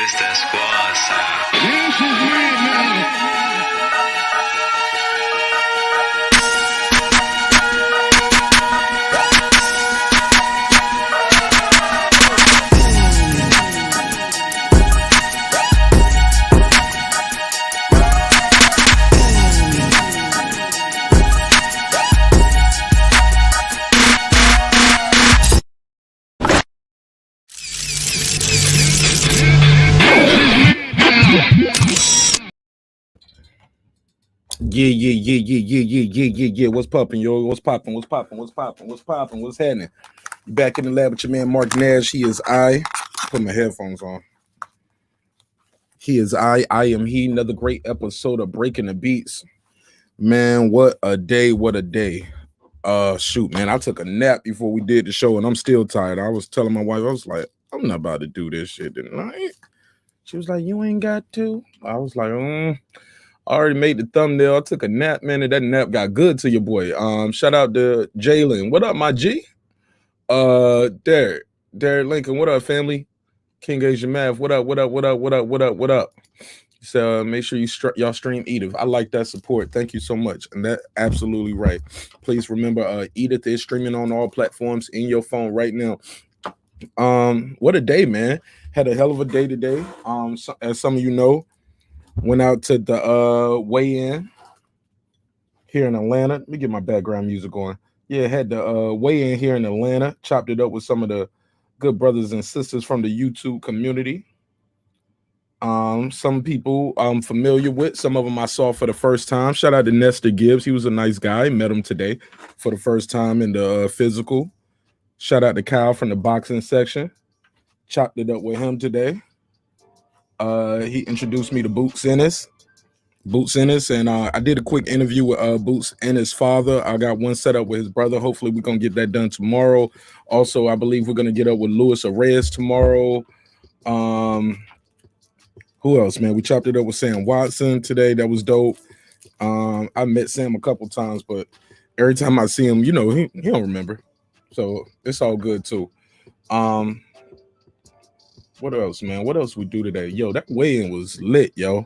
This that squad sound. This is lit now. Yeah. What's popping, yo? What's popping? What's happening? You back in the lab with your man marqnash. He is I. Put my headphones on. He is I am he. Another great episode of Breaking the Beats. Man, what a day. Shoot, man. I took a nap before we did the show, and I'm still tired. I was telling my wife, I was like, I'm not about to do this shit tonight. She was like, you ain't got to. I was like, I already made the thumbnail. I took a nap, man, and that nap got good to your boy. Shout out to Jalen. What up, my G? Derek Lincoln. What up, family? King Asian Math. What up? So make sure y'all stream Edith. I like that support. Thank you so much. And that absolutely right. Please remember, Edith is streaming on all platforms in your phone right now. What a day, man. Had a hell of a day today. As some of you know, went out to the weigh-in here in Atlanta. Let me get my background music going. Yeah, had the weigh-in here in Atlanta. Chopped it up with some of the good brothers and sisters from the YouTube community. Some people I'm familiar with. Some of them I saw for the first time. Shout out to Nestor Gibbs. He was a nice guy. Met him today for the first time in the physical. Shout out to Kyle from the boxing section. Chopped it up with him today. He introduced me to Boots Ennis, and I did a quick interview with Boots and his father. I got one set up with his brother. Hopefully we're gonna get that done tomorrow. Also, I believe we're gonna get up with Luis Arraez tomorrow. Who else, man? We chopped it up with Sam Watson today. That was dope. I met Sam a couple times, but every time I see him, you know, he don't remember. So it's all good too. What else, man? What else we do today? Yo, that weigh-in was lit, yo.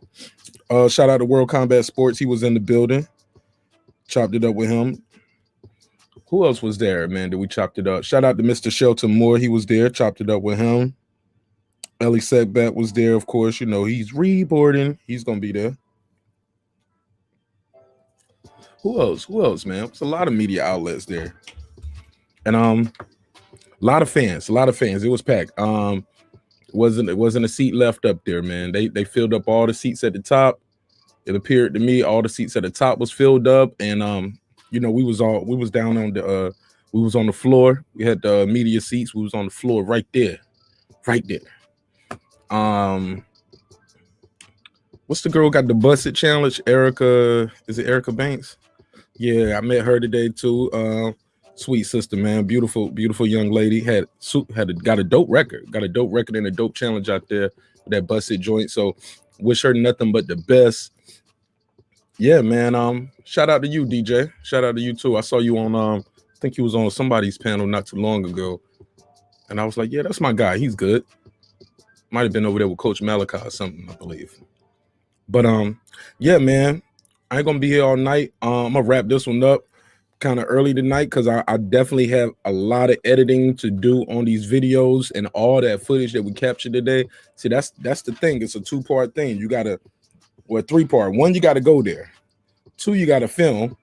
Shout out to World Combat Sports. He was in the building. Chopped it up with him. Who else was there, man, that we chopped it up? Shout out to Mr. Shelton Moore. He was there. Chopped it up with him. Ellie Setback was there, of course. You know, he's reboarding. He's going to be there. Who else, man? It's a lot of media outlets there. And a lot of fans. It was packed. Wasn't a seat left up there, man. They filled up all the seats at the top. It appeared to me all the seats at the top was filled up, and you know, we was down on the we was on the floor. We had the media seats. We was on the floor right there. What's the girl got the busted challenge? Erica, is it Erica Banks? Yeah, I met her today too. Sweet sister, man. Beautiful young lady. Got a dope record and a dope challenge out there with that busted joint. So wish her nothing but the best. Yeah, man. Shout out to you, DJ. Shout out to you too. I saw you on I think you was on somebody's panel not too long ago. And I was like, yeah, that's my guy. He's good. Might have been over there with Coach Malachi or something, I believe. But yeah, man. I ain't gonna be here all night. I'm gonna wrap this one up kind of early tonight because I definitely have a lot of editing to do on these videos and all that footage that we captured today. See, that's the thing. It's a two-part thing. You gotta, well, three-part. One, you gotta go there. Two, you gotta film,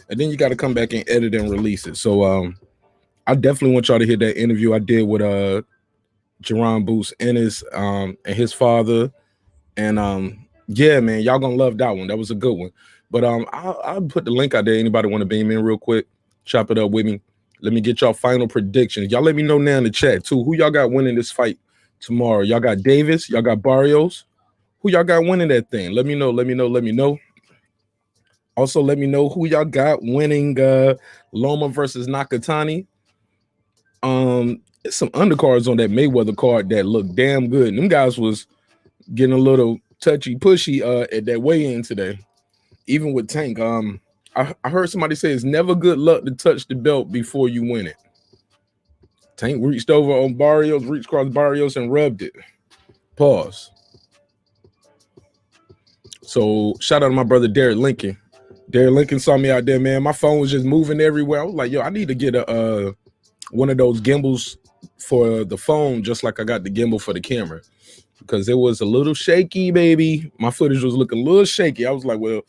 and then you gotta come back and edit and release it. So I definitely want y'all to hear that interview I did with Jerron Boots Ennis and his father. And yeah, man, y'all gonna love that one. That was a good one. But I'll put the link out there. Anybody want to beam in real quick? Chop it up with me. Let me get y'all final predictions. Y'all let me know now in the chat too. Who y'all got winning this fight tomorrow? Y'all got Davis. Y'all got Barrios. Who y'all got winning that thing? Let me know. Also, let me know who y'all got winning Loma versus Nakatani. There's some undercards on that Mayweather card that look damn good. And them guys was getting a little touchy pushy at that weigh-in today. Even with Tank, I heard somebody say it's never good luck to touch the belt before you win it. Tank reached over on Barrios, reached across Barrios and rubbed it. Pause. So shout out to my brother Derek Lincoln. Derek Lincoln saw me out there, man. My phone was just moving everywhere. I was like, yo, I need to get a one of those gimbals for the phone, just like I got the gimbal for the camera, because it was a little shaky, baby. My footage was looking a little shaky. I was like, well,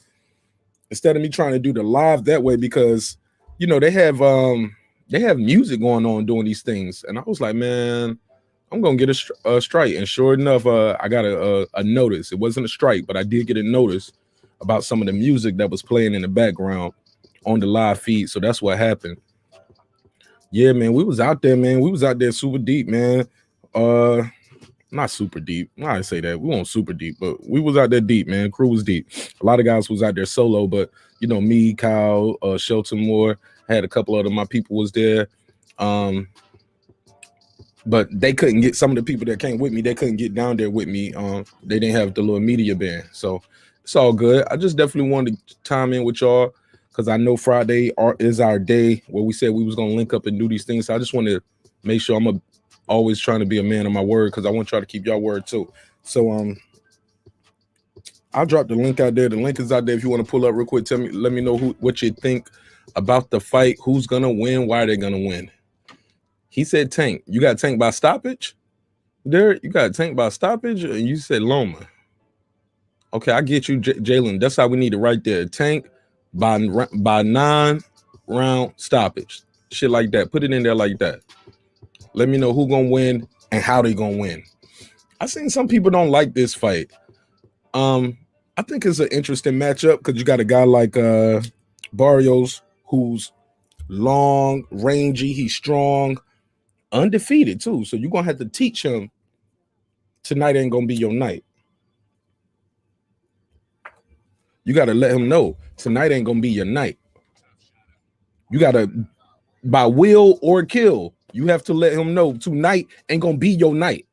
instead of me trying to do the live that way, because you know they have music going on doing these things, and I was like, man, I'm gonna get a strike. And sure enough, I got a notice. It wasn't a strike, but I did get a notice about some of the music that was playing in the background on the live feed. So that's what happened. Yeah, man, we was out there, man. We was out there super deep, man. Not super deep. I say that. We weren't super deep, but we was out there deep, man. Crew was deep. A lot of guys was out there solo, but you know, me, Kyle, Shelton Moore, had a couple of my people was there. But they couldn't get, some of the people that came with me, they couldn't get down there with me. They didn't have the little media band. So it's all good. I just definitely wanted to time in with y'all because I know Friday is our day where we said we was going to link up and do these things. So I just want to make sure I'm always trying to be a man of my word because I want y'all to keep y'all word too. So I'll drop the link out there. The link is out there if you want to pull up real quick. Let me know what you think about the fight. Who's going to win? Why they're going to win? He said Tank. You got Tank by stoppage? There, you got Tank by stoppage? And you said Loma. Okay, I get you, Jalen. That's how we need it right there. Tank by 9-round stoppage. Shit like that. Put it in there like that. Let me know who gonna win and how they gonna win. I seen some people don't like this fight. I think it's an interesting matchup because you got a guy like Barrios who's long, rangy, he's strong, undefeated too. So you're gonna have to teach him tonight ain't gonna be your night. You gotta let him know tonight ain't gonna be your night. You gotta, by will or kill, you have to let him know tonight ain't gonna be your night.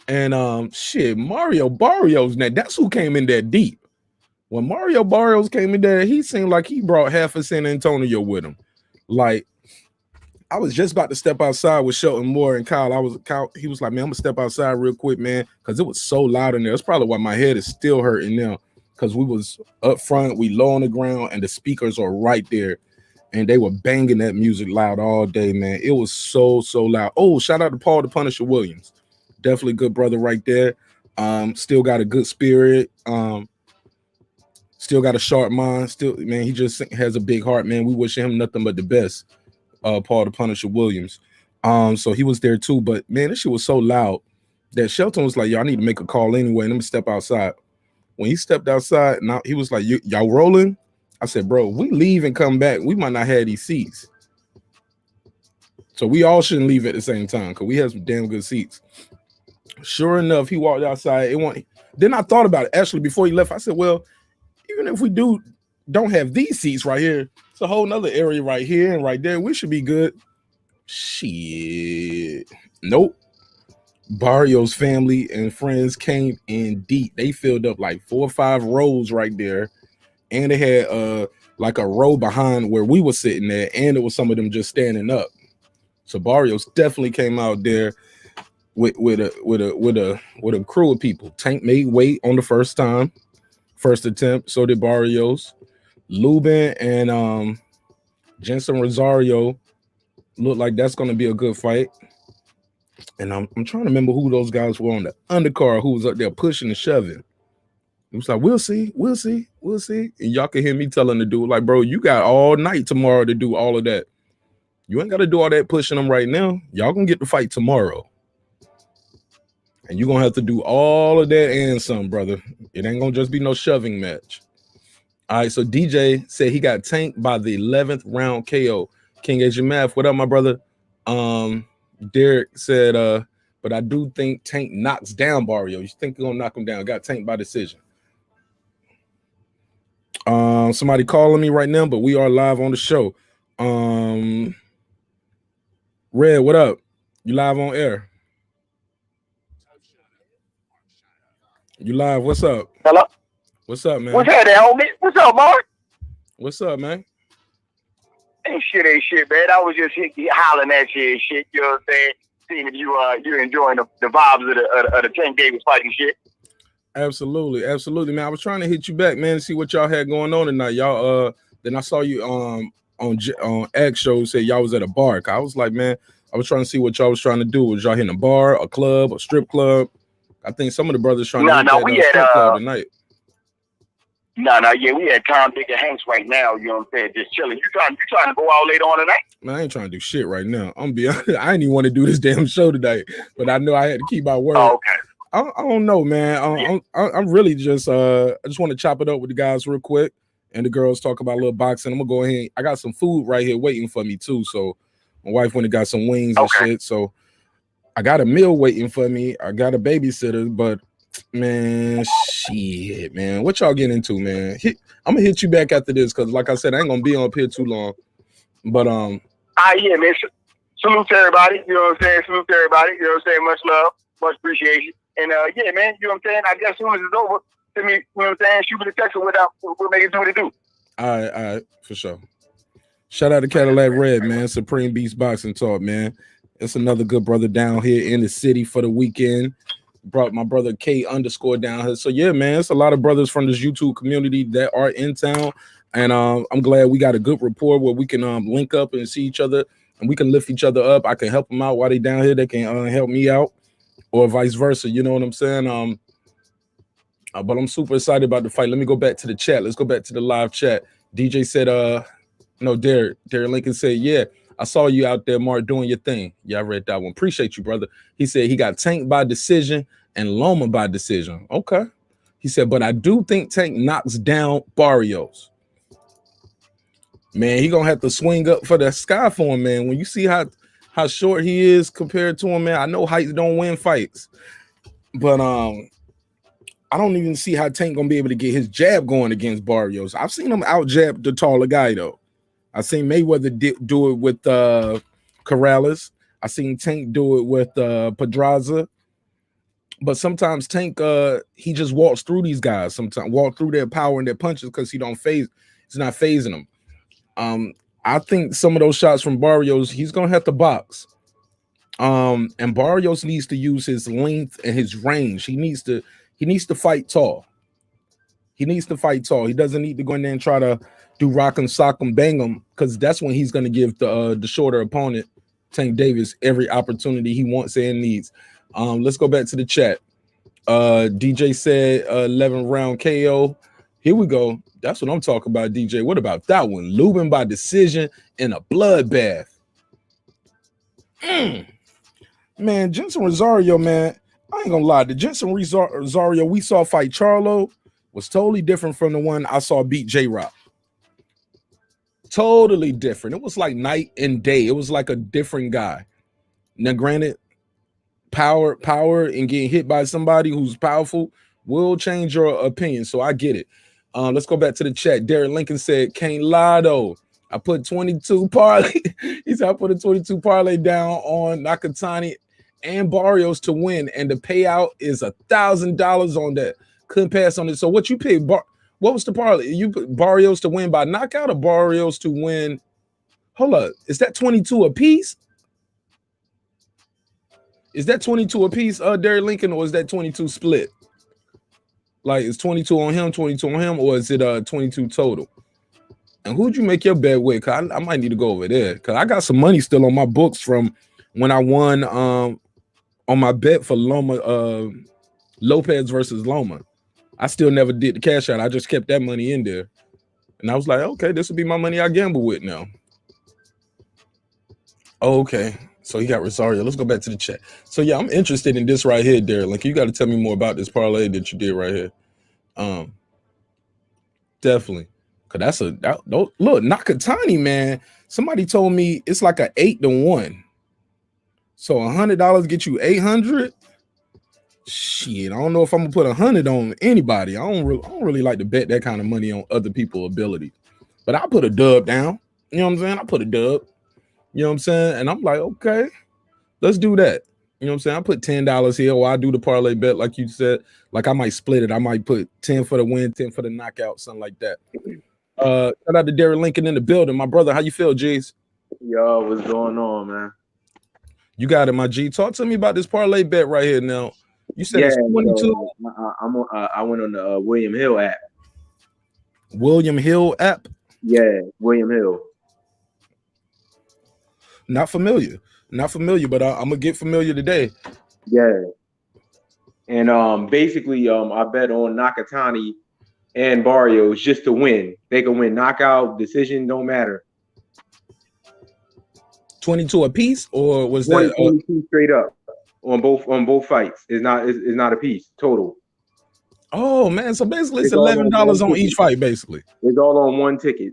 And shit, Mario Barrios, now that's who came in there deep. When Mario Barrios came in there, he seemed like he brought half of San Antonio with him. Like, I was just about to step outside with Shelton Moore and Kyle. He was like, man, I'm gonna step outside real quick, man, because it was so loud in there. That's probably why my head is still hurting now, because we was up front, we low on the ground, and the speakers are right there. And they were banging that music loud all day, man. It was so loud. Oh, shout out to Paul the Punisher Williams. Definitely good brother right there. Still got a good spirit. Still got a sharp mind. Still, man, he just has a big heart, man. We wish him nothing but the best. Paul the Punisher Williams. So he was there too. But man, this shit was so loud that Shelton was like, yo, I need to make a call anyway. And let me step outside. When he stepped outside, now he was like, y'all rolling? I said, bro, we leave and come back, we might not have these seats. So we all shouldn't leave at the same time because we have some damn good seats. Sure enough, he walked outside. Then I thought about it. Actually, before he left, I said, well, even if we don't have these seats right here, it's a whole nother area right here and right there. We should be good. Shit. Nope. Barrios family and friends came in deep. They filled up like 4 or 5 rows right there. And they had like a row behind where we were sitting there, and it was some of them just standing up. So Barrios definitely came out there with a crew of people. Tank made weight on the first attempt. So did Barrios. Lubin and Jensen Rosario look like that's going to be a good fight. And I'm trying to remember who those guys were on the undercard who was up there pushing and shoving. It was like, we'll see. And y'all can hear me telling the dude, like, bro, you got all night tomorrow to do all of that. You ain't got to do all that pushing them right now. Y'all gonna get the fight tomorrow. And you're gonna have to do all of that and some, brother. It ain't gonna just be no shoving match. All right, so DJ said he got tanked by the 11th round KO. King Asian Math, what up, my brother? Derek said, but I do think Tank knocks down Barrio. You think he's gonna knock him down? Got tanked by decision. Somebody calling me right now, but we are live on the show. Red, what up? You live on air. You live. What's up? Hello. What's up, man? What's up, there, homie? What's up, Mark? What's up, man? Ain't shit, man. I was just hollering at you and shit. You know what I'm saying? Seeing if you're enjoying the vibes of the Tank Davis fighting shit. Absolutely, absolutely, man. I was trying to hit you back, man, to see what y'all had going on tonight. Y'all then I saw you on X show said y'all was at a bar. I was like, man, I was trying to see what y'all was trying to do. Was y'all hitting a bar, a club, a strip club? I think some of the brothers trying to hit that we had strip club tonight. Yeah, we had Tom, Dick, and Hanks right now. You know what I'm saying? Just chilling. You trying to go out later on tonight? Man, I ain't trying to do shit right now. I'm be honest, I didn't even want to do this damn show tonight, but I know I had to keep my word. Oh, okay. I don't know, man. I'm really just I just want to chop it up with the guys real quick, and the girls talk about a little boxing. I'm gonna go ahead. I got some food right here waiting for me too. So my wife went and got some wings and shit. So I got a meal waiting for me. I got a babysitter, but man, shit, man. What y'all getting into, man? I'm gonna hit you back after this because, like I said, I ain't gonna be on up here too long. But yeah, man. Salute to everybody. You know what I'm saying? Salute to everybody. You know what I'm saying? Much love, much appreciation. And yeah, man, you know what I'm saying? I guess as soon as it's over, send me, you know what I'm saying? Shoot me the text or without, we'll make it do what it do. All right, for sure. Shout out to Cadillac Red, man. Supreme Beast Boxing Talk, man. It's another good brother down here in the city for the weekend. Brought my brother K _ down here. So yeah, man, it's a lot of brothers from this YouTube community that are in town. And I'm glad we got a good rapport where we can link up and see each other and we can lift each other up. I can help them out while they down here. They can help me out. Or vice versa, you know what I'm saying? But I'm super excited about the fight. Let me go back to the chat. Let's go back to the live chat. DJ said, no, Derek Lincoln said, yeah, I saw you out there, Mark, doing your thing. Yeah, I read that one. Appreciate you, brother. He said he got Tank by decision and Loma by decision. Okay. He said, but I do think Tank knocks down Barrios. Man, he gonna have to swing up for the sky for him, man. When you see how short he is compared to him, man. I know height don't win fights, but I don't even see how Tank gonna be able to get his jab going against Barrios. I've seen him out jab the taller guy though. I seen Mayweather do it with Corrales. I seen Tank do it with Pedraza. But sometimes Tank he just walks through these guys. Sometimes walk through their power and their punches because he don't phase. He's not phasing them. I think some of those shots from Barrios, he's gonna have to box. And Barrios needs to use his length and his range. He needs to fight tall. He needs to fight tall. He doesn't need to go in there and try to do rock and sock him, bang him, because that's when he's gonna give the shorter opponent, Tank Davis, every opportunity he wants and needs. Let's go back to the chat. DJ said 11 round KO. Here we go. That's what I'm talking about, DJ. What about that one? Lubin by decision in a bloodbath. Man, Jensen Rosario, man, I ain't gonna lie. The Jensen Rosario we saw fight Charlo was totally different from the one I saw beat J-Rock. Totally different. It was like night and day. It was like a different guy. Now, granted, power and getting hit by somebody who's powerful will change your opinion. So I get it. Let's go back to the chat. Derek Lincoln said, can't lie though. I put 22 parlay. He said I put a 22 parlay down on Nakatani and Barrios to win, and the payout is $1,000 on that. Couldn't pass on it. So what you picked? What was the parlay? You put Barrios to win by knockout or Barrios to win? Hold up. Is that 22 apiece? Is that 22 apiece, Derek Lincoln, or is that 22 split? Like, is 22 on him, 22 on him, or is it 22 total? And who'd you make your bet with? Cause I might need to go over there because I got some money still on my books from when I won on my bet for Loma Lopez versus Loma. I still never did the cash out. I just kept that money in there. And I was like, okay, this will be my money I gamble with now. Okay. So he got Rosario. Let's go back to the chat. So yeah, I'm interested in this right here, Derek. Like, you got to tell me more about this parlay that you did right here. Definitely. Cause look, Nakatani, man. Somebody told me it's like an 8-1. So $100 get you 800. Shit, I don't know if I'm gonna put 100 on anybody. I don't really like to bet that kind of money on other people's ability. But I put a dub down. You know what I'm saying? I put a dub. You know what I'm saying? And I'm like, okay, let's do that. You know what I'm saying? I put $10 here, or I do the parlay bet, like you said. Like, I might split it. I might put 10 for the win, 10 for the knockout, something like that. Shout out to Derek Lincoln in the building. My brother, how you feel, G's? Yo, what's going on, man? You got it, my G. Talk to me about this parlay bet right here now. You said it's 22. So I went on the William Hill app. William Hill app? Yeah, William Hill. Not familiar, but I'm gonna get familiar today. Yeah. And basically, I bet on Nakatani and Barrios just to win. They can win knockout, decision, don't matter. 22 apiece, or was 20, that 22 straight up on both fights? Is not a piece total. Oh man, so basically it's $11 on each fight, basically. It's all on one ticket.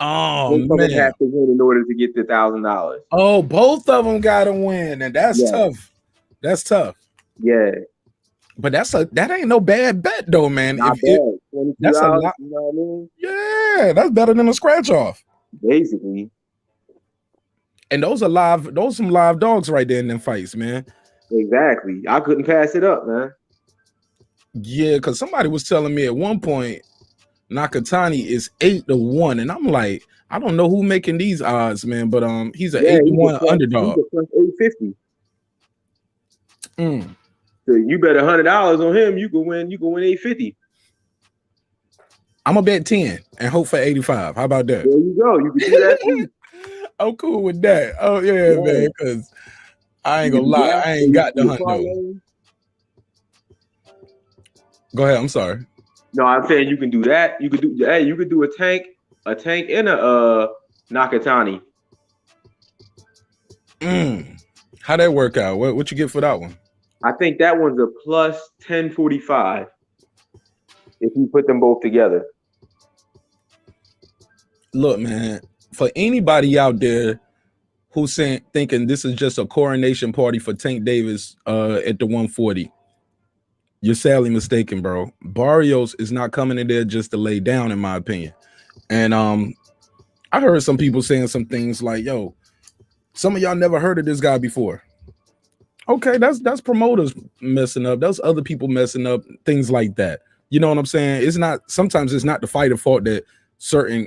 Oh both man, have to win in order to get the $1,000. Oh, both of them gotta win, and that's tough. That's tough. Yeah, but that ain't no bad bet though, man. Not bad. That's a lot. You know what I mean? Yeah, that's better than a scratch off. Basically. And those some live dogs right there in them fights, man. Exactly. I couldn't pass it up, man. Yeah, because somebody was telling me at one point Nakatani is 8-1, and I'm like, I don't know who making these odds, man, but he's an 8-1 underdog. He's a plus 850. Mm. So you bet $100 on him, you can win 850. I'm gonna bet 10 and hope for 85. How about that? There you go. You can do that too. I'm cool with that. Oh yeah, man, because I ain't gonna lie, I ain't got the hunt though. Go ahead. I'm sorry. No, I'm saying you can do that. You could do a tank and a Nakatani. How that work out? What you get for that one? I think that one's a plus 1045 if you put them both together. Look, man, for anybody out there who's thinking this is just a coronation party for Tank Davis at the 140, you're sadly mistaken, bro. Barrios is not coming in there just to lay down, in my opinion. And I heard some people saying some things like, yo, some of y'all never heard of this guy before. Okay, that's promoters messing up. That's other people messing up, things like that. You know what I'm saying? Sometimes it's not the fighter fault that certain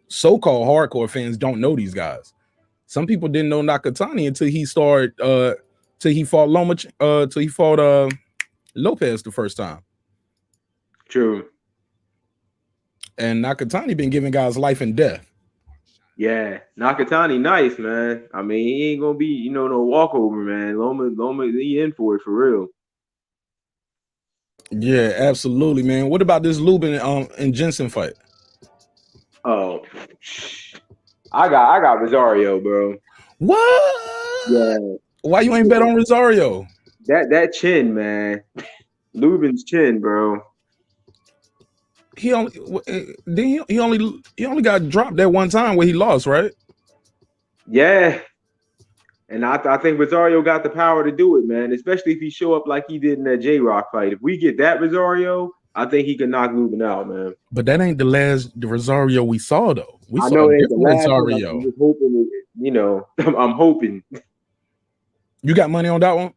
so-called hardcore fans don't know these guys. Some people didn't know Nakatani until he fought Lopez the first time. True. And Nakatani been giving guys life and death. Yeah, Nakatani nice, man. I mean, he ain't gonna be, no walkover, man. Loma, he in for it for real. Yeah, absolutely, man. What about this Lubin and Jensen fight? Oh, I got Rosario, bro. What? Yeah. Why you ain't bet on Rosario? That chin, man. Lubin's chin, bro. He only got dropped that one time where he lost, right? Yeah. And I think Rosario got the power to do it, man, especially if he show up like he did in that J-Rock fight. If we get that Rosario, I think he can knock Lubin out, man. But that ain't the Rosario we saw, though. We I saw know a it ain't different the last Rosario. one. I'm just hoping, I'm hoping. You got money on that one?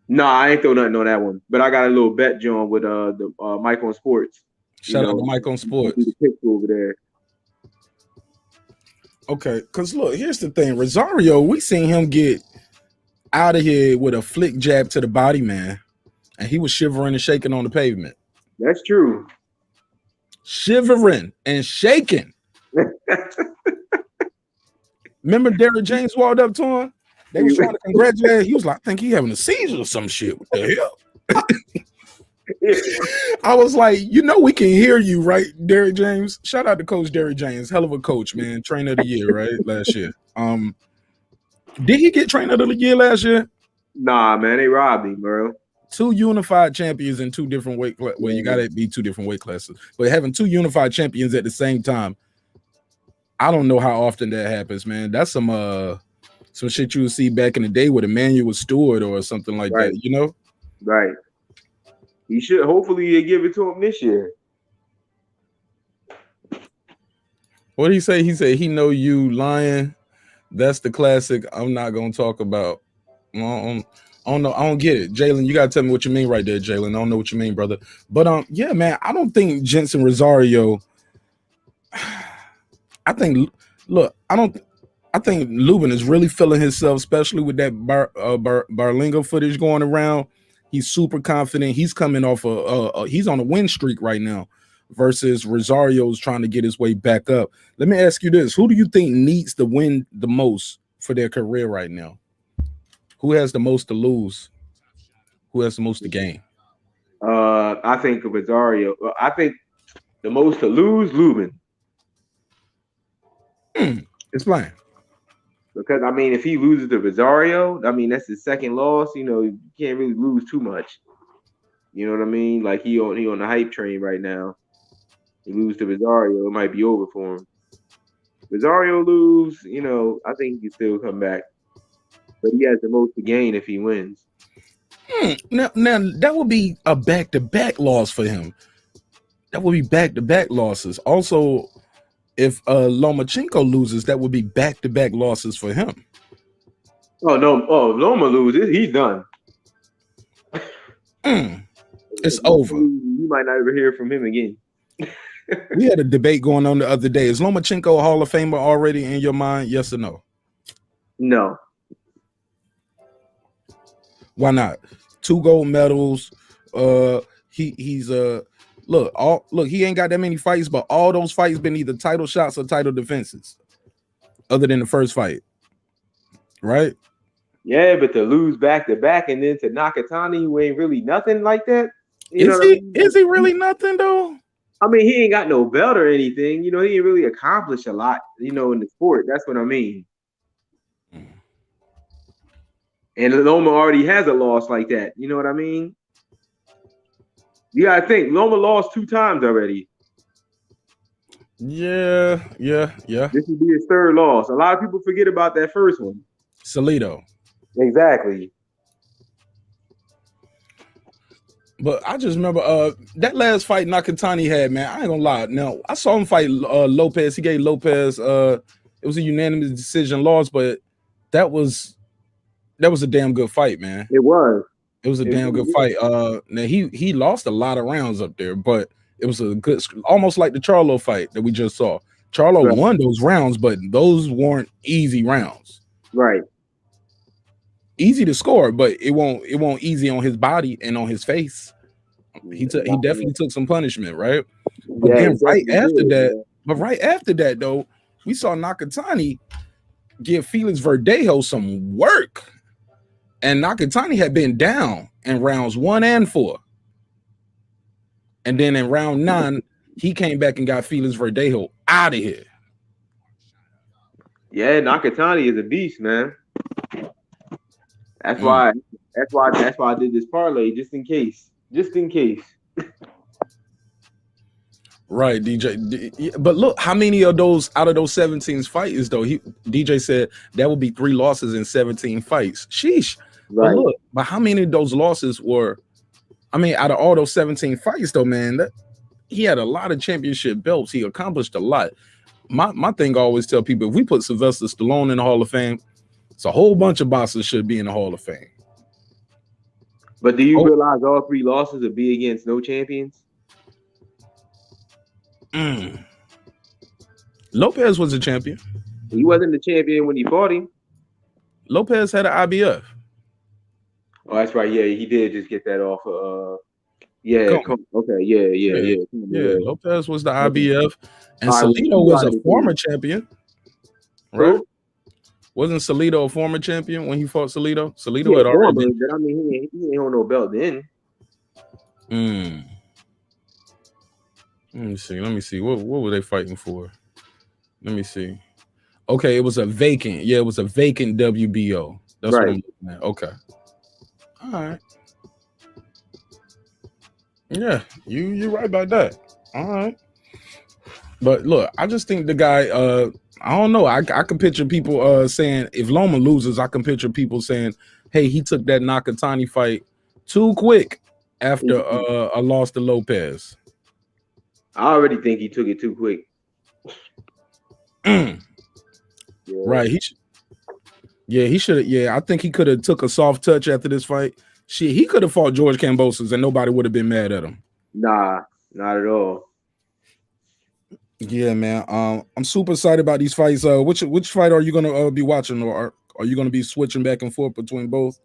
No, I ain't throw nothing on that one. But I got a little bet, John, with the Mike on Sports. Shout out to Mike on Sports. The picture over there. Okay, because look, here's the thing. Rosario, we seen him get out of here with a flick jab to the body, man. And he was shivering and shaking on the pavement. That's true. Shivering and shaking. Remember Derrick James walked up to him? They was trying to congratulate. He was like, I think he having a seizure or some shit. What the hell? I was like, we can hear you, right, Derrick James? Shout out to Coach Derrick James. Hell of a coach, man. Trainer of the year, right? Last year. Did he get trainer of the year last year? Nah, man. They robbed him, bro. 2 unified champions in 2 different weight classes. Well, you got to be 2 different weight classes. But having 2 unified champions at the same time, I don't know how often that happens, man. That's some shit you would see back in the day with Emmanuel Stewart or something like that, Right. He should. Hopefully, they give it to him this year. What did he say? He said he know you lying. That's the classic. I'm not gonna talk about. I don't know. I don't get it, Jalen. You gotta tell me what you mean right there, Jalen. I don't know what you mean, brother. But yeah, man. I don't think Jensen Rosario. I think Lubin is really feeling himself, especially with that Barlingo footage going around. He's super confident. He's coming off he's on a win streak right now versus Rosario's trying to get his way back up. Let me ask you this. Who do you think needs to win the most for their career right now? Who has the most to lose? Who has the most to gain? I think Rosario. I think the most to lose, Lubin. Explain. Because I mean, if he loses to Rosario, I mean that's his second loss. You know, you can't really lose too much. You know what I mean? Like he on the hype train right now. He loses to Rosario, it might be over for him. Rosario lose, you know, I think he can still come back. But he has the most to gain if he wins. Now that would be a back-to-back loss for him. That would be back-to-back losses. Also, if Lomachenko loses, that would be back-to-back losses for him. Oh no! Oh, Loma loses, he's done. It's over. You might not ever hear from him again. We had a debate going on the other day. Is Lomachenko a Hall of Famer already in your mind? Yes or no? No. Why not? 2 gold medals. He's look, he ain't got that many fights, but all those fights been either title shots or title defenses, other than the first fight. Right? Yeah, but to lose back to back and then to Nakatani, who ain't really nothing like that. Is he really nothing though? I mean, he ain't got no belt or anything. You know, he ain't really accomplished a lot, you know, in the sport. That's what I mean. And Loma already has a loss like that. You know what I mean? You gotta think, Loma lost 2 times already. Yeah. This would be his 3rd loss. A lot of people forget about that first one. Salido. Exactly. But I just remember that last fight Nakatani had, man. I ain't gonna lie. Now I saw him fight Lopez. He gave Lopez it was a unanimous decision loss, but that was a damn good fight, man. It was. It was a damn good fight. Now he lost a lot of rounds up there, but it was a good, almost like the Charlo fight that we just saw. Charlo won those rounds, but those weren't easy rounds. Right. Easy to score, but it won't easy on his body and on his face. He definitely took some punishment, right? But then right after that, though, we saw Nakatani give Felix Verdejo some work. And Nakatani had been down in rounds 1 and 4. And then in round 9, he came back and got Felix Verdejo out of here. Yeah, Nakatani is a beast, man. That's why I did this parlay, just in case. Right, DJ. But look, how many of those out of those 17 fights, though? DJ said that would be 3 losses in 17 fights. Sheesh. Right. But how many of those losses were? I mean, out of all those 17 fights, though, man, he had a lot of championship belts. He accomplished a lot. My thing I always tell people: if we put Sylvester Stallone in the Hall of Fame, it's a whole bunch of boxers should be in the Hall of Fame. But do you realize all 3 losses would be against no champions? Lopez was a champion. He wasn't the champion when he fought him. Lopez had an IBF. Oh, that's right. Yeah, he did just get that off. Okay. Yeah. Lopez was the IBF, and Salido was a former champion, right? Wasn't Salido a former champion when he fought Salido? Salido had already. I mean, he ain't on no belt then. Let me see. What were they fighting for? Let me see. Okay, it was a vacant. Yeah, it was a vacant WBO. That's right. What I'm looking at. Okay. All right. Yeah, you're right about that. All right. But look, I just think the guy, I don't know. I can picture people saying if Loma loses, I can picture people saying, hey, he took that Nakatani fight too quick after a loss to Lopez. I already think he took it too quick. Right. He should have. Yeah, I think he could have took a soft touch after this fight. Shit, he could have fought George Kambosos and nobody would have been mad at him. Nah, not at all. Yeah, man. I'm super excited about these fights. Which fight are you gonna be watching, or are you gonna be switching back and forth between both?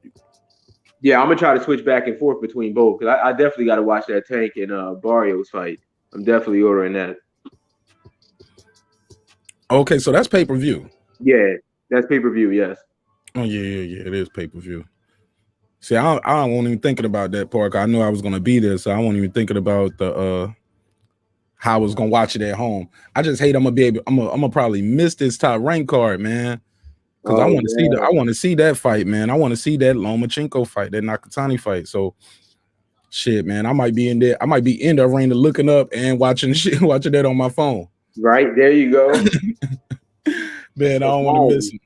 Yeah, I'm gonna try to switch back and forth between both because I definitely got to watch that Tank and Barrios fight. I'm definitely ordering that. Okay, so that's pay-per-view. Yeah, that's pay-per-view. Yes. Oh yeah. It is pay-per-view. See, I wasn't even thinking about that part. I knew I was gonna be there, so I wasn't even thinking about the how I was gonna watch it at home. I just hate I'm gonna probably miss this top rank card, man. Because I want to see that fight, man. I want to see that Loma fight, that Nakatani fight. So shit, man. I might be in there. I might be in the arena looking up and watching watching that on my phone. Right, there you go. Man, I don't want to miss him.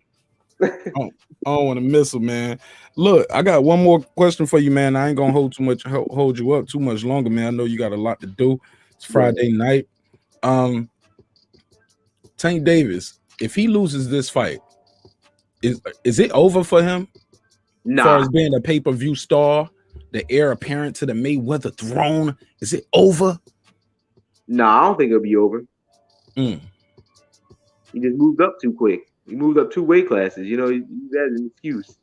I don't want to miss him, man. Look, I got one more question for you, man. I ain't gonna hold you up too much longer, man. I know you got a lot to do. It's Friday night. Tank Davis, if he loses this fight, is it over for him? Nah. As far as being a pay-per-view star, the heir apparent to the Mayweather throne, is it over? Nah, I don't think it'll be over. He just moved up too quick. He moved up 2 weight classes. You know, that's an excuse.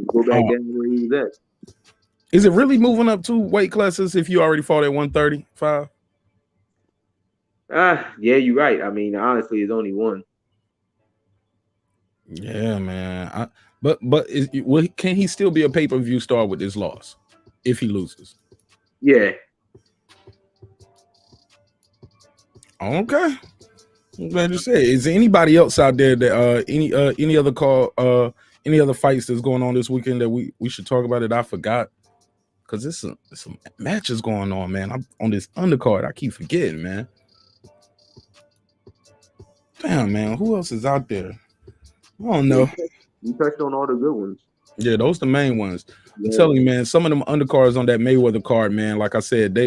Go back down where he was at. Is it really moving up 2 weight classes if you already fought at 135? Yeah, you're right. I mean, honestly, it's only one. Yeah, man. But can he still be a pay-per-view star with this loss if he loses? Yeah. Okay. I'm glad you said. Is there anybody else out there that any other fights that's going on this weekend that we should talk about that I forgot? Because there's some matches going on, man. I'm on this undercard. I keep forgetting, man. Damn, man. Who else is out there? I don't know. You touched on all the good ones. Yeah, those the main ones. Yeah. I'm telling you, man, some of them undercards on that Mayweather card, man, like I said,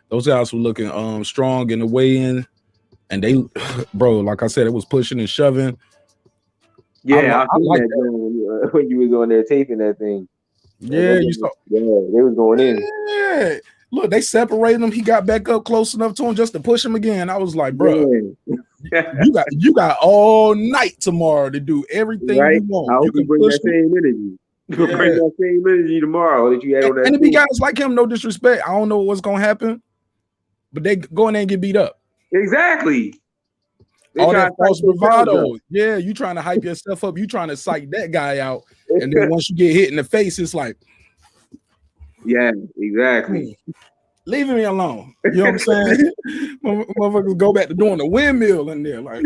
those guys were looking strong in the weigh-in, and they, bro, like I said, it was pushing and shoving. Yeah, I like that when you was on there taping that thing. Yeah, you saw. Yeah, they was going in. Yeah, look, they separated him. He got back up close enough to him just to push him again. I was like, bro, you got all night tomorrow to do everything you want. I hope you bring that same energy. You can bring that same energy tomorrow that you had on that. And if guys like him, no disrespect, I don't know what's gonna happen, but they go in there and get beat up. Exactly. All that false bravado. Yeah, you trying to hype yourself up. You trying to psych that guy out, and then once you get hit in the face, it's like, yeah, exactly. Leaving me alone. You know what I'm saying? Motherfuckers go back to doing the windmill in there. Like,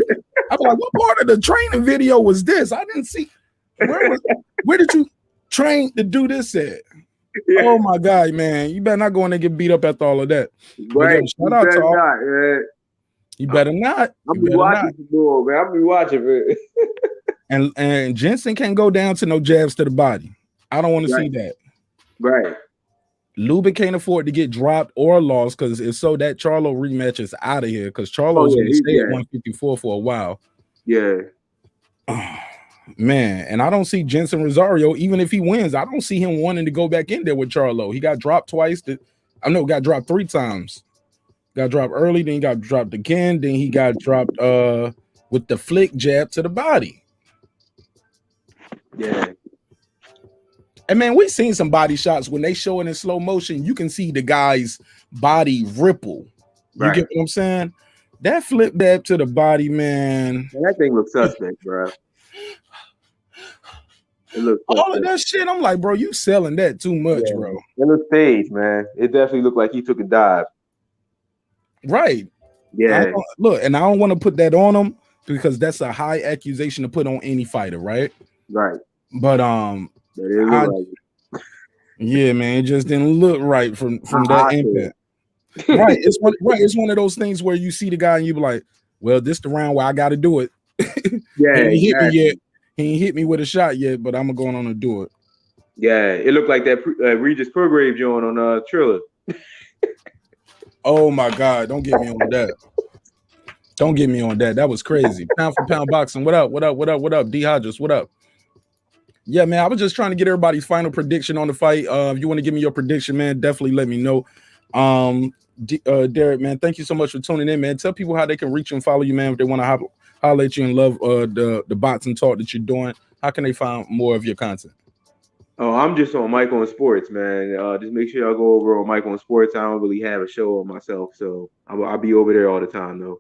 I'm like, what part of the training video was this? I didn't see. Where did you train to do this at? Yeah. Oh my God, man! You better not go in there and get beat up after all of that. Right? Shout out to all. You better not. I'll be watching the ball, man. I'll be watching it. And Jensen can't go down to no jabs to the body. I don't want to see that. Right. Lubin can't afford to get dropped or lost because if so, that Charlo rematch is out of here because Charlo's going to stay at 154 for a while. Yeah. Man, and I don't see Jensen Rosario, even if he wins, I don't see him wanting to go back in there with Charlo. He got dropped twice. Got dropped 3 times. Got dropped early, then he got dropped again, then he got dropped with the flick jab to the body. Yeah. And man, we've seen some body shots when they show it in slow motion. You can see the guy's body ripple. You get what I'm saying? That flip jab to the body, man. That thing looks suspect, bro. It looks all of that shit. I'm like, bro, you selling that too much, bro. It looks staged, man. It definitely looked like he took a dive. Right. Yeah. Look, and I don't want to put that on him because that's a high accusation to put on any fighter, right? Right. But yeah, man, it just didn't look right from that impact. Right. It's one of those things where you see the guy and you be like, well, this the round where I got to do it. Yeah. He hit me yet. He ain't hit me with a shot yet, but I'm going on to do it. Yeah, it looked like that Regis Pergrave joint on Triller. Oh my God! Don't get me on that. Don't get me on that. That was crazy. Pound for pound boxing. What up? What up? What up? What up? D Hodges. What up? Yeah, man. I was just trying to get everybody's final prediction on the fight. If you want to give me your prediction, man, definitely let me know. Derek, man, thank you so much for tuning in, man. Tell people how they can reach you and follow you, man, if they want to holler at you and love the bots and talk that you're doing. How can they find more of your content? Oh, I'm just on Mike on Sports, man. Just make sure y'all go over on Mike on Sports. I don't really have a show on myself, so I'll be over there all the time, though.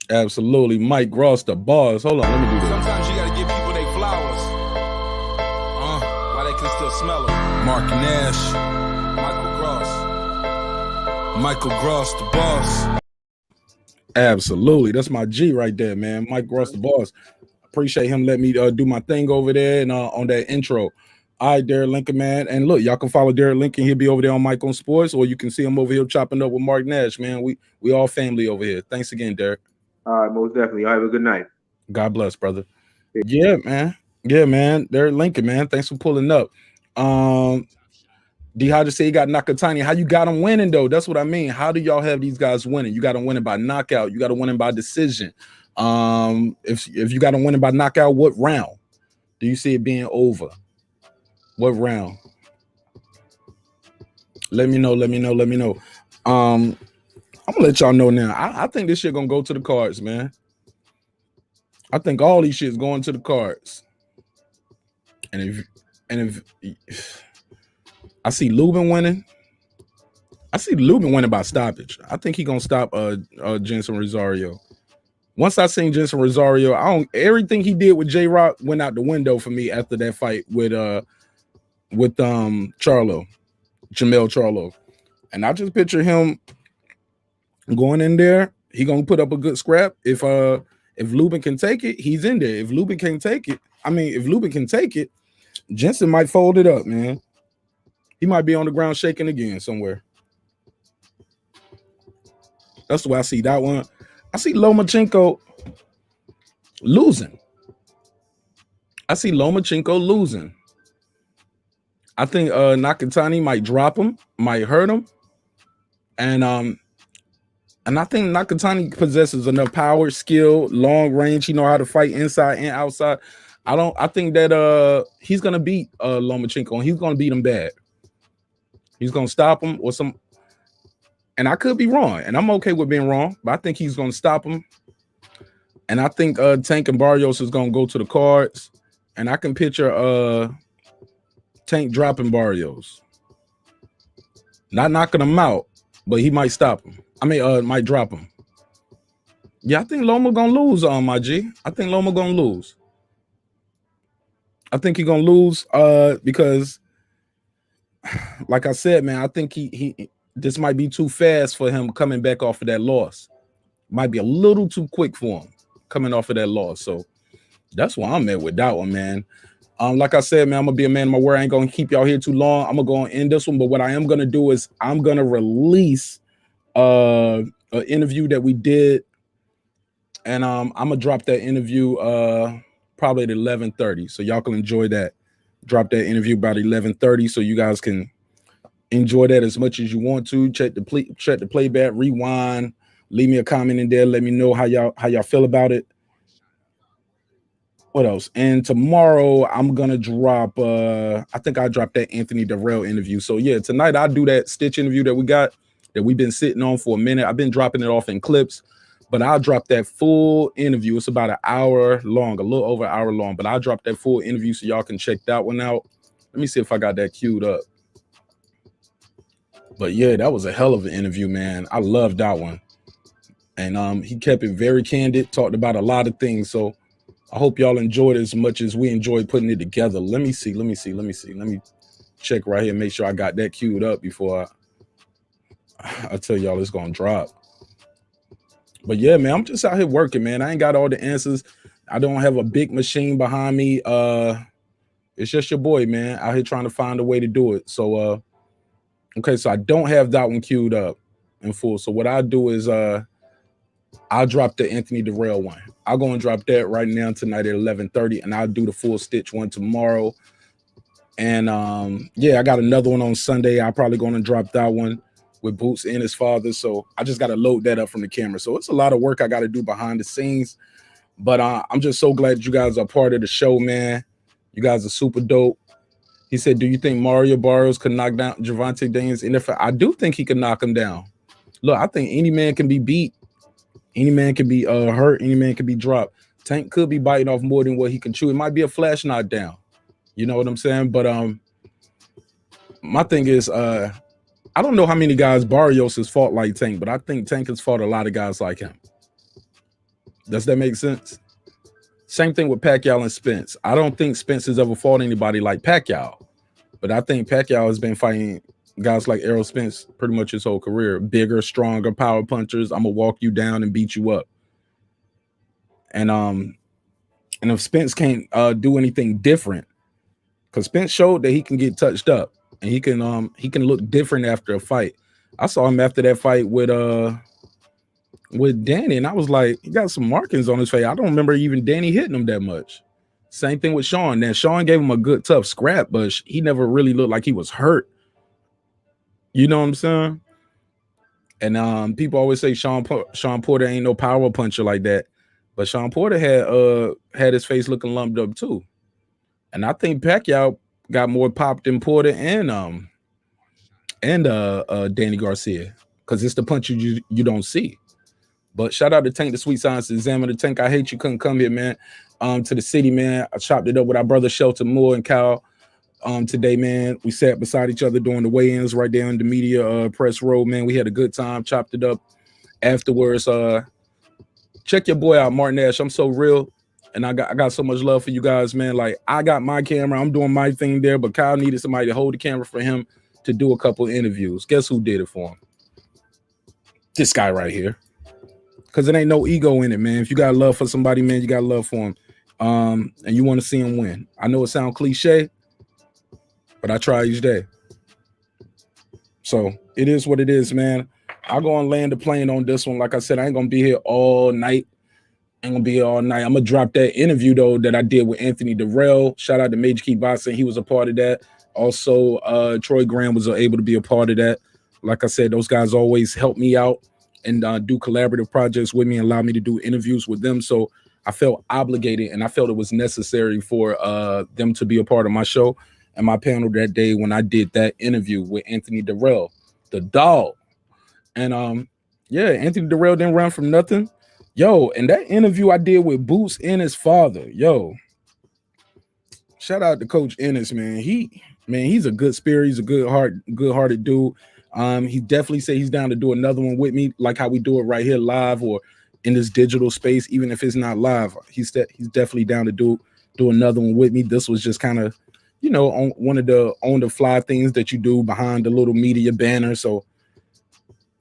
Absolutely. Mike Ross, the boss. Hold on, let me do this. Sometimes you gotta give people their flowers. While they can still smell them. marqnash, Michael Gross, the boss. Absolutely. That's my G right there, man. Mike Ross, the boss. Appreciate him letting me do my thing over there and on that intro. All right, Derek Lincoln, man. And look, y'all can follow Derek Lincoln. He'll be over there on Mike on Sports, or you can see him over here chopping up with marqnash, man. We all family over here. Thanks again, Derek. All right, most definitely. Y'all have a good night. God bless, brother. Yeah, man. Yeah, man. Derek Lincoln, man. Thanks for pulling up. D Hodger say he got Nakatani. How you got him winning, though? That's what I mean. How do y'all have these guys winning? You got them winning by knockout. You got them winning by decision. If you got them winning by knockout, what round? Do you see it being over? What round? Let me know. I'm gonna let y'all know now. I think this shit gonna go to the cards, man. I think all these shit's going to the cards. And if I see Lubin winning, I see Lubin winning by stoppage. I think he gonna stop Jensen Rosario. Once I seen Jensen Rosario, everything he did with J-Rock went out the window for me after that fight with Jamel Charlo. And I just picture him going in there. He gonna put up a good scrap. If Lubin can take it, he's in there. If Lubin can take it, Jensen might fold it up, man. He might be on the ground shaking again somewhere. That's the way I see that one. I see Lomachenko losing. I think Nakatani might drop him, might hurt him. And I think Nakatani possesses enough power, skill, long range. He know how to fight inside and outside. I think that he's gonna beat Lomachenko, and he's gonna beat him bad. He's gonna stop him or some, and I could be wrong, and I'm okay with being wrong, but I think he's gonna stop him. And I think Tank and Barrios is gonna go to the cards, and I can picture Tank dropping Barrios, not knocking him out, but he might stop him. Might drop him. Yeah, I think Loma gonna lose on my G. I think Loma gonna lose. I think he gonna lose because, like I said, man, I think he this might be too fast for him coming back off of that loss. Might be a little too quick for him coming off of that loss. So that's why I'm at with that one, man. Like I said, man, I'm gonna be a man of my word. I ain't gonna keep y'all here too long. I'm gonna go and end this one, but what I am gonna do is I'm gonna release an interview that we did, and I'm gonna drop that interview probably at 11:30, so y'all can enjoy that. Drop that interview about 11:30, so you guys can enjoy that as much as you want to. Check the playback, rewind, leave me a comment in there. Let me know how y'all feel about it. What else? And tomorrow I'm gonna drop. I think I dropped that Anthony Darrell interview. So yeah, tonight I'll do that Stitch interview that we've been sitting on for a minute. I've been dropping it off in clips, but I'll drop that full interview. It's about an hour long, a little over an hour long, but I'll drop that full interview so y'all can check that one out. Let me see if I got that queued up. But yeah, that was a hell of an interview, man. I loved that one. And he kept it very candid, talked about a lot of things. So I hope y'all enjoyed it as much as we enjoyed putting it together. Let me check right here, make sure I got that queued up before I tell y'all it's gonna drop. But yeah, man, I'm just out here working, man. I ain't got all the answers. I don't have a big machine behind me. It's just your boy, man, out here trying to find a way to do it. So okay, so I don't have that one queued up in full. So what I'll do is I'll drop the Anthony Darrell one. I'll go and drop that right now tonight at 11:30, and I'll do the full Stitch one tomorrow. And yeah, I got another one on Sunday. I'm probably going to drop that one with Boots and his father. So I just got to load that up from the camera. So it's a lot of work I got to do behind the scenes. But I'm just so glad you guys are part of the show, man. You guys are super dope. He said, do you think Mario Barrios could knock down Gervonta Davis? And if I do think he could knock him down. Look, I think any man can be beat. Any man can be hurt. Any man can be dropped. Tank could be biting off more than what he can chew. It might be a flash knockdown. You know what I'm saying? But my thing is, I don't know how many guys Barrios has fought like Tank, but I think Tank has fought a lot of guys like him. Does that make sense? Same thing with Pacquiao and Spence. I don't think Spence has ever fought anybody like Pacquiao, but I think Pacquiao has been fighting guys like Errol Spence pretty much his whole career. Bigger, stronger, power punchers. I'm gonna walk you down and beat you up. And if Spence can't do anything different, because Spence showed that he can get touched up and he can look different after a fight. I saw him after that fight with Danny, and I was like, he got some markings on his face. I don't remember even Danny hitting him that much. Same thing with Sean. Now Sean gave him a good tough scrap, but he never really looked like he was hurt. You know what I'm saying? And people always say Sean Porter ain't no power puncher like that, but Sean Porter had his face looking lumped up too. And I think Pacquiao got more pop than Porter and Danny Garcia, because it's the punch you don't see. But shout out to Tank, the Sweet Science Examiner. Tank, I hate you couldn't come here, man. To the city, man. I chopped it up with our brother Shelton Moore and Kyle today, man. We sat beside each other during the weigh-ins right there in the media press row, man. We had a good time, chopped it up afterwards. Check your boy out, marqnash. I'm so real, and I got so much love for you guys, man. Like, I got my camera, I'm doing my thing there, but Kyle needed somebody to hold the camera for him to do a couple interviews. Guess who did it for him? This guy right here. Because it ain't no ego in it, man. If you got love for somebody, man, you got love for him. And you want to see him win. I know it sounds cliche, but I try each day. So it is what it is, man. I'll go and land the plane on this one. Like I said, I ain't going to be here all night. I'm going to be here all night. I'm going to drop that interview, though, that I did with Anthony Durrell. Shout out to Major Key Boxing. He was a part of that. Also, Troy Graham was able to be a part of that. Like I said, those guys always help me out and do collaborative projects with me and allow me to do interviews with them. So I felt obligated and I felt it was necessary for them to be a part of my show and my panel that day when I did that interview with Anthony Durrell, the dog. And yeah, Anthony Durrell didn't run from nothing. Yo, and that interview I did with Boots and his father, yo, shout out to Coach Ennis, man. He's a good spirit. He's a good-hearted dude. He definitely said he's down to do another one with me, like how we do it right here live or in this digital space, even if it's not live. He's definitely down to do another one with me. This was just kind of, you know, on one of the on the fly things that you do behind the little media banner. So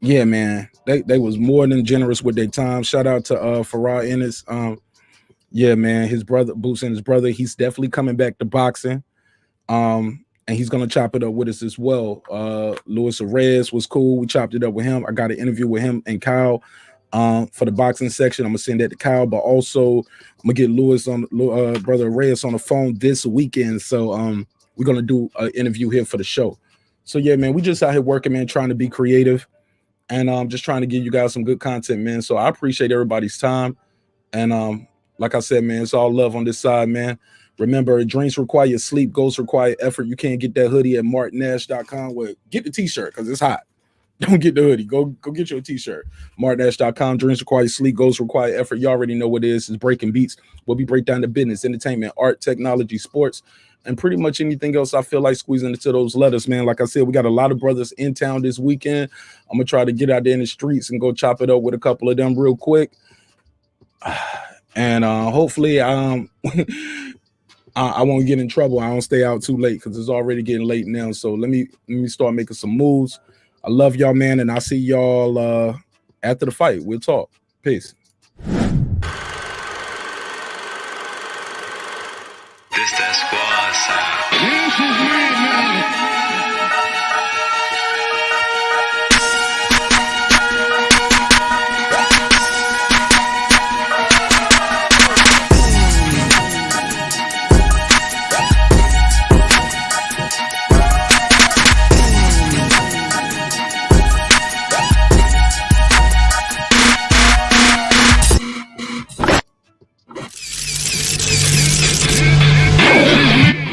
yeah, man, they was more than generous with their time. Shout out to Farah Ennis. Yeah, man, his brother, Boots and his brother, he's definitely coming back to boxing. And he's gonna chop it up with us as well. Luis Reyes was cool. We chopped it up with him. I got an interview with him and Kyle for the boxing section. I'm gonna send that to Kyle, but also I'm gonna get Luis on brother Reyes on the phone this weekend. So we're gonna do an interview here for the show. So yeah, man, we just out here working, man, trying to be creative and just trying to give you guys some good content, man. So I appreciate everybody's time. And like I said, man, it's all love on this side, man. Remember, dreams require sleep, goals require effort. You can't get that hoodie at marqnash.com. Well, get the t-shirt because it's hot. Don't get the hoodie. Go get your t-shirt. marqnash.com. Dreams require sleep, goals require effort. You already know what it is. It's breaking beats. Where we break down the business, entertainment, art, technology, sports, and pretty much anything else I feel like squeezing into those letters, man. Like I said, we got a lot of brothers in town this weekend. I'm going to try to get out there in the streets and go chop it up with a couple of them real quick. And hopefully I won't get in trouble. I don't stay out too late because it's already getting late now. So let me start making some moves. I love y'all, man, and I'll see y'all after the fight. We'll talk. Peace. This that squad sound. This is